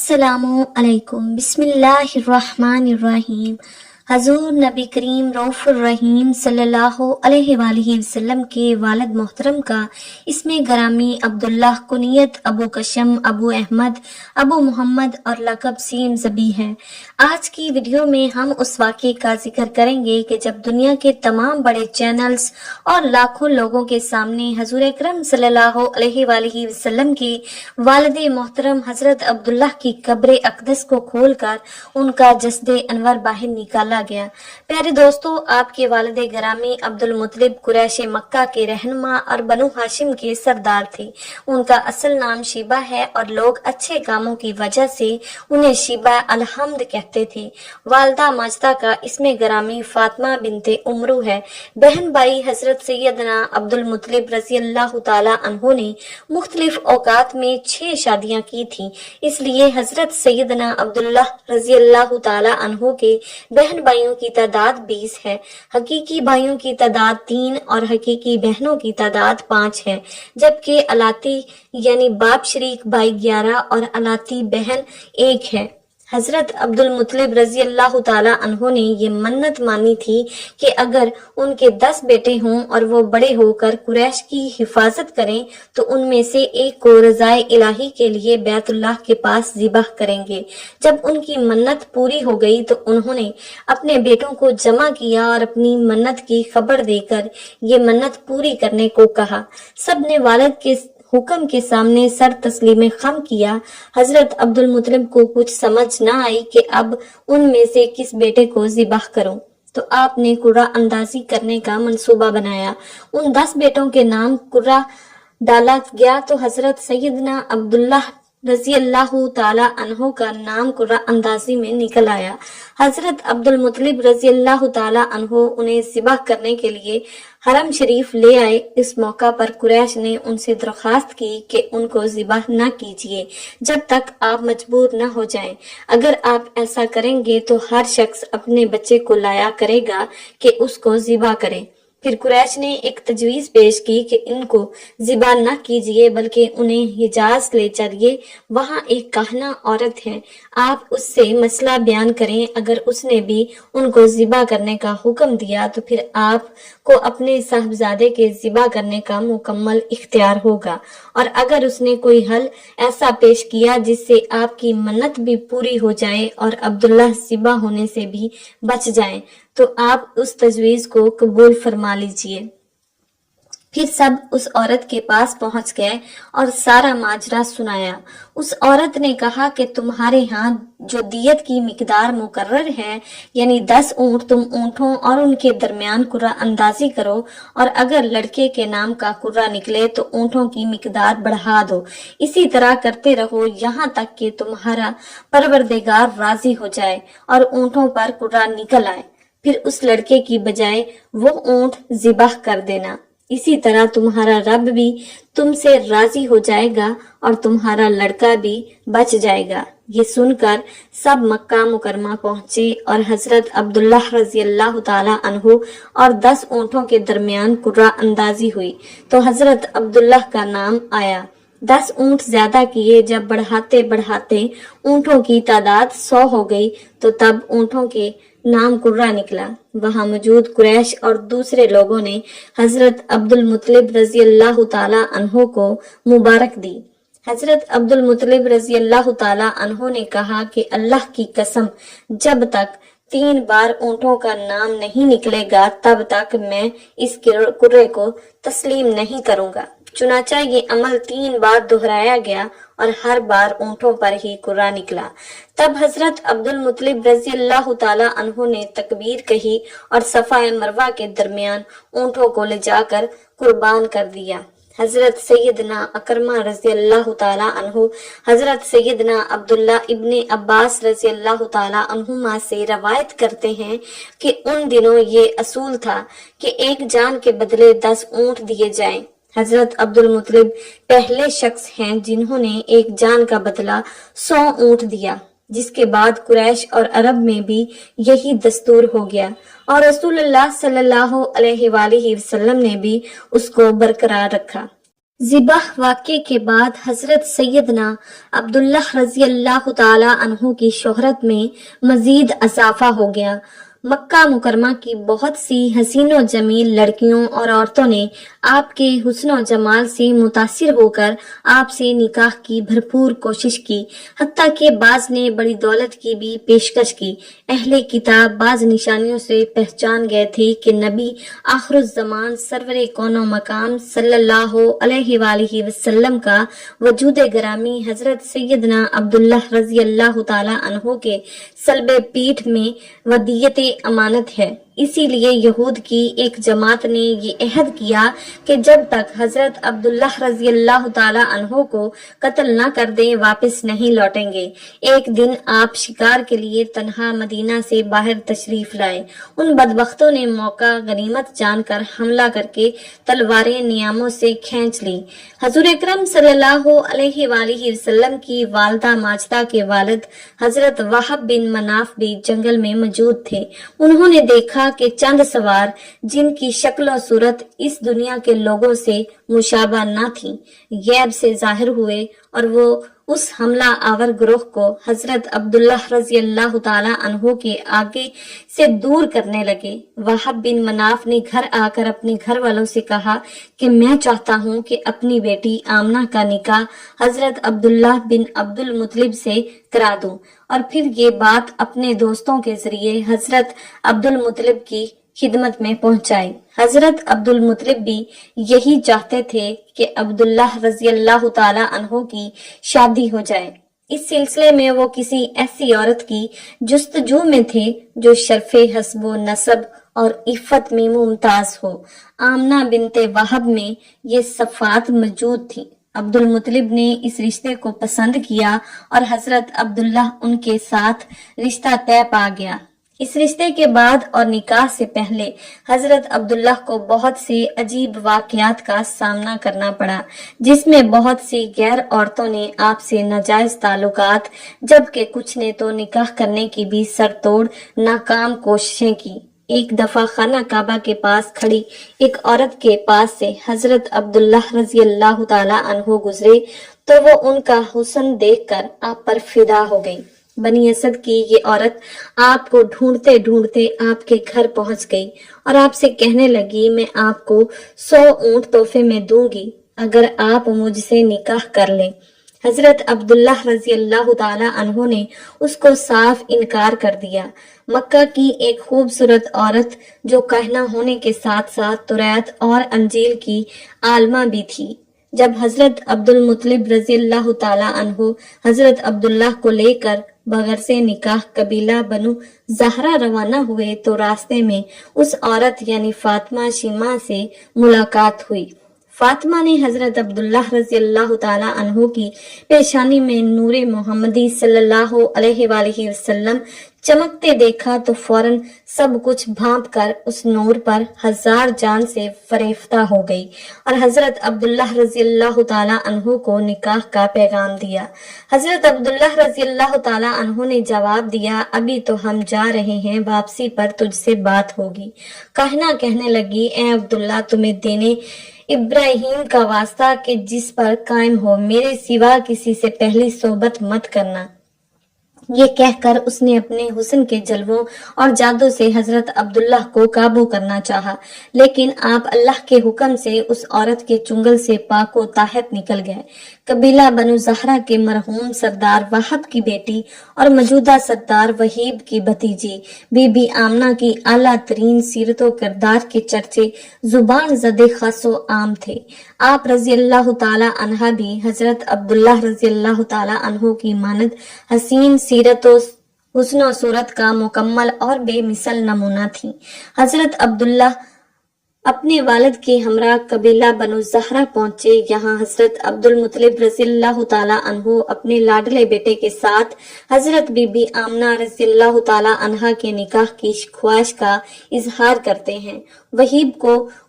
السلام علیکم، بسم اللہ الرحمن الرحیم۔ حضور نبی کریم رؤوف الرحیم صلی اللہ علیہ وآلہ وسلم کے والد محترم کا اسم گرامی عبداللہ، کنیت ابو کشم، ابو احمد، ابو محمد اور لقب سیم زبی ہے۔ آج کی ویڈیو میں ہم اس واقعے کا ذکر کریں گے کہ جب دنیا کے تمام بڑے چینلز اور لاکھوں لوگوں کے سامنے حضور اکرم صلی اللہ علیہ وآلہ وسلم کے والد محترم حضرت عبداللہ کی قبر اقدس کو کھول کر ان کا جسد انور باہر نکالا گیا۔ پیارے دوستو، آپ کے والد گرامی عبد المطلب قریش مکہ کے رہنما اور بنو ہاشم کے سردار تھے۔ ان کا اصل نام شیبہ ہے اور لوگ اچھے کاموں کی وجہ سے انہیں شیبہ الحمد کہتے تھے۔ والدہ ماجدہ کا اسم گرامی فاطمہ بنت عمرو ہے۔ بہن بھائی حضرت سیدنا عبد المطلب رضی اللہ تعالی عنہ نے مختلف اوقات میں 6 شادیاں کی تھیں، اس لیے حضرت سیدنا عبداللہ رضی اللہ تعالی عنہ کے بہن بھائیوں کی تعداد 20 ہے۔ حقیقی بھائیوں کی تعداد 3 اور حقیقی بہنوں کی تعداد 5 ہے، جبکہ الاتی یعنی باپ شریک بھائی 11 اور الاتی بہن 1 ہے۔ حضرت عبد المطلب رضی اللہ تعالی عنہ نے یہ منت مانی تھی کہ اگر ان کے 10 بیٹے ہوں اور وہ بڑے ہو کر قریش کی حفاظت کریں تو ان میں سے ایک کو رضائے الہی کے لیے بیت اللہ کے پاس ذبح کریں گے۔ جب ان کی منت پوری ہو گئی تو انہوں نے اپنے بیٹوں کو جمع کیا اور اپنی منت کی خبر دے کر یہ منت پوری کرنے کو کہا۔ سب نے والد کے حکم کے سامنے سر تسلیم خم کیا۔ حضرت عبد المطلب کو کچھ سمجھ نہ آئی کہ اب ان میں سے کس بیٹے کو ذبح کروں، تو آپ نے قرعہ اندازی کرنے کا منصوبہ بنایا۔ ان 10 بیٹوں کے نام قرعہ ڈالا گیا تو حضرت سیدنا عبداللہ رضی اللہ تعالی عنہ کا نام قرعہ اندازی میں نکل آیا۔ حضرت عبد المطلب رضی اللہ تعالی عنہ انہیں ذبح کرنے کے لیے حرم شریف لے آئے۔ اس موقع پر قریش نے ان سے درخواست کی کہ ان کو ذبح نہ کیجیے جب تک آپ مجبور نہ ہو جائیں۔ اگر آپ ایسا کریں گے تو ہر شخص اپنے بچے کو لایا کرے گا کہ اس کو ذبح کرے۔ پھر قریش نے ایک تجویز پیش کی کہ ان کو ذبح نہ کیجیے بلکہ انہیں حجاز لے چلیے، وہاں ایک کاہنہ عورت ہے، آپ اس سے مسئلہ بیان کریں۔ اگر اس نے بھی ان کو ذبح کرنے کا حکم دیا تو پھر آپ کو اپنے صاحبزادے کے ذبح کرنے کا مکمل اختیار ہوگا، اور اگر اس نے کوئی حل ایسا پیش کیا جس سے آپ کی منت بھی پوری ہو جائے اور عبداللہ ذبح ہونے سے بھی بچ جائیں تو آپ اس تجویز کو قبول فرما لیجئے۔ پھر سب اس عورت کے پاس پہنچ گئے اور سارا ماجرا سنایا۔ اس عورت نے کہا کہ تمہارے ہاں جو دیت کی مقدار مقرر ہے، یعنی 10 اونٹ، تم اونٹوں اور ان کے درمیان قرعہ اندازی کرو، اور اگر لڑکے کے نام کا قرعہ نکلے تو اونٹوں کی مقدار بڑھا دو۔ اسی طرح کرتے رہو یہاں تک کہ تمہارا پروردگار راضی ہو جائے اور اونٹوں پر قرعہ نکل آئے، پھر اس لڑکے کی بجائے وہ اونٹ ذبح کر دینا۔ اسی طرح تمہارا رب بھی تم سے راضی ہو جائے گا اور تمہارا لڑکا بھی بچ جائے گا۔ یہ سن کر سب مکہ مکرمہ پہنچے اور حضرت عبداللہ رضی اللہ تعالی عنہ اور 10 اونٹوں کے درمیان قرعہ اندازی ہوئی تو حضرت عبداللہ کا نام آیا۔ 10 اونٹ زیادہ کیے، جب بڑھاتے بڑھاتے اونٹوں کی تعداد 100 ہو گئی تو تب اونٹوں کے نام قرعہ نکلا۔ وہاں موجود قریش اور دوسرے لوگوں نے حضرت عبد المطلب رضی اللہ تعالی عنہ کو مبارک دی۔ حضرت عبد المطلب رضی اللہ تعالی عنہ نے کہا کہ اللہ کی قسم، جب تک 3 بار اونٹوں کا نام نہیں نکلے گا تب تک میں اس قرعے کو تسلیم نہیں کروں گا۔ چنانچہ یہ عمل 3 بار دہرایا گیا اور ہر بار اونٹوں پر ہی قرعہ نکلا۔ تب حضرت عبد المطلب رضی اللہ تعالی عنہ نے تکبیر کہی اور صفا مروہ کے درمیان اونٹوں کو لے جا کر قربان کر دیا۔ حضرت سیدنا اکرمہ رضی اللہ تعالی عنہ حضرت سیدنا عبداللہ ابن عباس رضی اللہ تعالی عنہما سے روایت کرتے ہیں کہ ان دنوں یہ اصول تھا کہ ایک جان کے بدلے 10 اونٹ دیے جائیں۔ حضرت عبد المطلب پہلے شخص ہیں جنہوں نے ایک جان کا بدلہ 100 اونٹ دیا، جس کے بعد قریش اور عرب میں بھی یہی دستور ہو گیا، اور رسول اللہ صلی اللہ علیہ وآلہ وسلم نے بھی اس کو برقرار رکھا۔ ذبح واقعے کے بعد حضرت سیدنا عبداللہ رضی اللہ تعالی عنہ کی شہرت میں مزید اضافہ ہو گیا۔ مکہ مکرمہ کی بہت سی حسین و جمیل لڑکیوں اور عورتوں نے آپ کے حسن و جمال سے متاثر ہو کر آپ سے نکاح کی بھرپور کوشش کی، حتیٰ کہ بعض نے بڑی دولت کی بھی پیشکش کی۔ اہل کتاب بعض نشانیوں سے پہچان گئے تھے کہ نبی آخر الزمان سرور کون و مقام صلی اللہ علیہ وآلہ وسلم کا وجود گرامی حضرت سیدنا عبداللہ رضی اللہ تعالی عنہ کے صلب پیٹھ میں ودیعت امانت ہے۔ اسی لیے یہود کی ایک جماعت نے یہ عہد کیا کہ جب تک حضرت عبداللہ رضی اللہ تعالی عنہ کو قتل نہ کر دیں واپس نہیں لوٹیں گے۔ ایک دن آپ شکار کے لیے تنہا مدینہ سے باہر تشریف لائے۔ ان بدبختوں نے موقع غنیمت جان کر حملہ کر کے تلواریں نیاموں سے کھینچ لی۔ حضور اکرم صلی اللہ علیہ وآلہ وسلم کی والدہ ماجدہ کے والد حضرت وہب بن مناف بھی جنگل میں موجود تھے۔ انہوں نے دیکھا کہ چند سوار جن کی شکل و صورت اس دنیا کے لوگوں سے مشابہ نہ تھی، غیب سے ظاہر ہوئے اور وہ اس حملہ آور گروہ کو حضرت عبداللہ رضی اللہ تعالی عنہ کے آگے سے دور کرنے لگے۔ وہب بن مناف نے گھر آ کر اپنے گھر والوں سے کہا کہ میں چاہتا ہوں کہ اپنی بیٹی آمنہ کا نکاح حضرت عبداللہ بن عبد المطلب سے کرا دوں، اور پھر یہ بات اپنے دوستوں کے ذریعے حضرت عبد المطلب کی خدمت میں پہنچائی۔ حضرت عبد المطلب بھی یہی چاہتے تھے کہ عبداللہ رضی اللہ تعالی عنہ کی شادی ہو جائے۔ اس سلسلے میں وہ کسی ایسی عورت کی جستجو میں تھے جو شرف حسب و نسب اور عفت میں ممتاز ہو۔ آمنہ بنت وہب میں یہ صفات موجود تھی۔ عبد المطلب نے اس رشتے کو پسند کیا اور حضرت عبداللہ ان کے ساتھ رشتہ طے پا گیا۔ اس رشتے کے بعد اور نکاح سے پہلے حضرت عبداللہ کو بہت سے عجیب واقعات کا سامنا کرنا پڑا، جس میں بہت سی غیر عورتوں نے آپ سے ناجائز تعلقات، جبکہ کچھ نے تو نکاح کرنے کی بھی سر توڑ ناکام کوششیں کی۔ ایک دفعہ خانہ کعبہ کے پاس کھڑی ایک عورت کے پاس سے حضرت عبداللہ رضی اللہ تعالی عنہ گزرے تو وہ ان کا حسن دیکھ کر آپ پر فدا ہو گئی۔ بنی اسد کی یہ عورت آپ کو ڈھونڈتے ڈھونڈتے آپ کے گھر پہنچ گئی اور آپ سے کہنے لگی، میں آپ کو 100 اونٹ تحفے میں دوں گی اگر آپ مجھ سے نکاح کر لیں۔ حضرت عبداللہ رضی اللہ تعالی عنہ نے اس کو صاف انکار کر دیا۔ مکہ کی ایک خوبصورت عورت جو کہنا ہونے کے ساتھ ساتھ توریت اور انجیل کی عالمہ بھی تھی، جب حضرت عبد المطلب رضی اللہ تعالی عنہ حضرت عبداللہ کو لے کر بغیر سے نکاح قبیلہ بنو زہرہ روانہ ہوئے تو راستے میں اس عورت یعنی فاطمہ شیمہ سے ملاقات ہوئی۔ فاطمہ نے حضرت عبداللہ رضی اللہ تعالی عنہ کی پیشانی میں نور محمدی صلی اللہ علیہ وآلہ وسلم چمکتے دیکھا تو فوراً سب کچھ بھانپ کر اس نور پر ہزار جان سے فریفتہ ہو گئی اور حضرت عبداللہ رضی اللہ تعالی عنہ کو نکاح کا پیغام دیا۔ حضرت عبداللہ رضی اللہ تعالی عنہ نے جواب دیا، ابھی تو ہم جا رہے ہیں، واپسی پر تجھ سے بات ہوگی۔ کہنا کہنے لگی، اے عبداللہ، تمہیں دینے ابراہیم کا واسطہ کہ جس پر قائم ہو، میرے سوا کسی سے پہلی صحبت مت کرنا۔ یہ کہہ کر اس نے اپنے حسن کے جلووں اور جادو سے حضرت عبداللہ کو قابو کرنا چاہا، لیکن آپ اللہ کے حکم سے اس عورت کے چنگل سے پاک و طاہر نکل گئے۔ قبیلہ بنو زہرہ کے مرحوم سردار وہب کی بیٹی اور موجودہ سردار وہیب کی بھتیجی بی بی آمنہ کی اعلیٰ ترین سیرت و کردار کے چرچے زبان زد خاص و عام تھے۔ آپ رضی اللہ تعالی عنہ بھی حضرت عبداللہ رضی اللہ تعالی عنہ کی مانند حسین سیرت و حسن و صورت کا مکمل اور بے مثل نمونہ تھی۔ حضرت عبداللہ اپنے والد کے ہمراہ قبیلہ بنو زہرہ پہنچے۔ یہاں حضرت عبد المطلب رضی اللہ تعالی عنہ اپنے لاڈلے بیٹے کے ساتھ حضرت بی بی آمنہ رضی اللہ تعالی عنہ کے نکاح کی خواہش کا اظہار کرتے ہیں۔ وہیب کو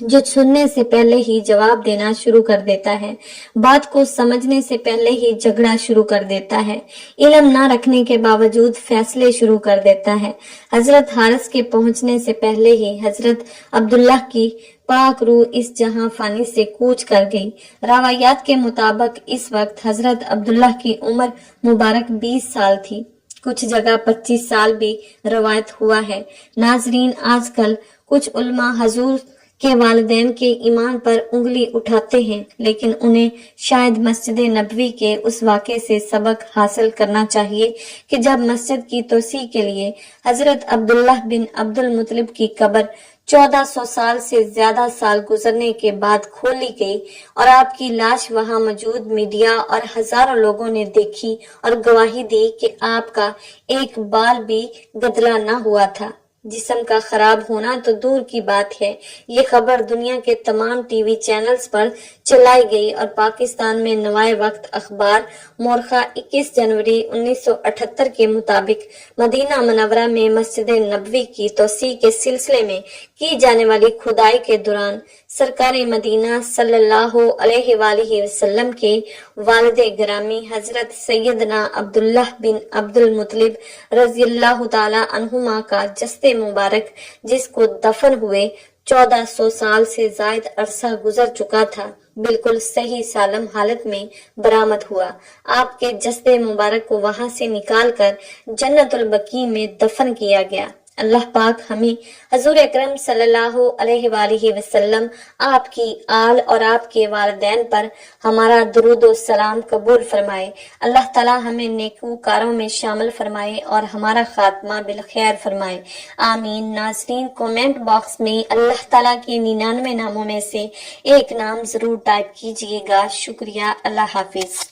جو سننے سے پہلے ہی جواب دینا شروع کر دیتا ہے، بات کو سمجھنے سے پہلے ہی جھگڑا شروع کر دیتا ہے، علم نہ رکھنے کے باوجود فیصلے شروع کر دیتا ہے۔ حضرت حارث کے پہنچنے سے پہلے ہی حضرت عبداللہ کی پاک روح اس جہاں فانی سے کوچ کر گئی۔ روایات کے مطابق اس وقت حضرت عبداللہ کی عمر مبارک 20 سال تھی، کچھ جگہ 25 سال بھی روایت ہوا ہے۔ ناظرین، آج کل کچھ علماء حضور کے والدین کے ایمان پر انگلی اٹھاتے ہیں، لیکن انہیں شاید مسجد نبوی کے اس واقعے سے سبق حاصل کرنا چاہیے کہ جب مسجد کی توسیع کے لیے حضرت عبداللہ بن عبد المطلب کی قبر 1400 سال سے زیادہ سال گزرنے کے بعد کھولی گئی اور آپ کی لاش وہاں موجود میڈیا اور ہزاروں لوگوں نے دیکھی اور گواہی دی کہ آپ کا ایک بال بھی گدلا نہ ہوا تھا، جسم کا خراب ہونا تو دور کی بات ہے۔ یہ خبر دنیا کے تمام ٹی وی چینلز پر چلائی گئی اور پاکستان میں نوائے وقت اخبار مورخہ 21 جنوری 1978 کے مطابق مدینہ منورہ میں مسجد نبوی کی توسیع کے سلسلے میں کی جانے والی کھدائی کے دوران سرکار مدینہ صلی اللہ علیہ وآلہ وسلم کے والد گرامی حضرت سیدنا عبداللہ بن عبد المطلب رضی اللہ تعالی عنہما کا جسد مبارک، جس کو دفن ہوئے 1400 سال سے زائد عرصہ گزر چکا تھا، بالکل صحیح سالم حالت میں برآمد ہوا۔ آپ کے جسد مبارک کو وہاں سے نکال کر جنت البقیع میں دفن کیا گیا۔ اللہ پاک ہمیں حضور اکرم صلی اللہ علیہ وآلہ وسلم، آپ کی آل اور آپ کے والدین پر ہمارا درود و سلام قبول فرمائے۔ اللہ تعالی ہمیں نیکوکاروں میں شامل فرمائے اور ہمارا خاتمہ بالخیر فرمائے، آمین۔ ناظرین، کومنٹ باکس میں اللہ تعالیٰ کے 99 ناموں میں سے ایک نام ضرور ٹائپ کیجئے گا۔ شکریہ، اللہ حافظ۔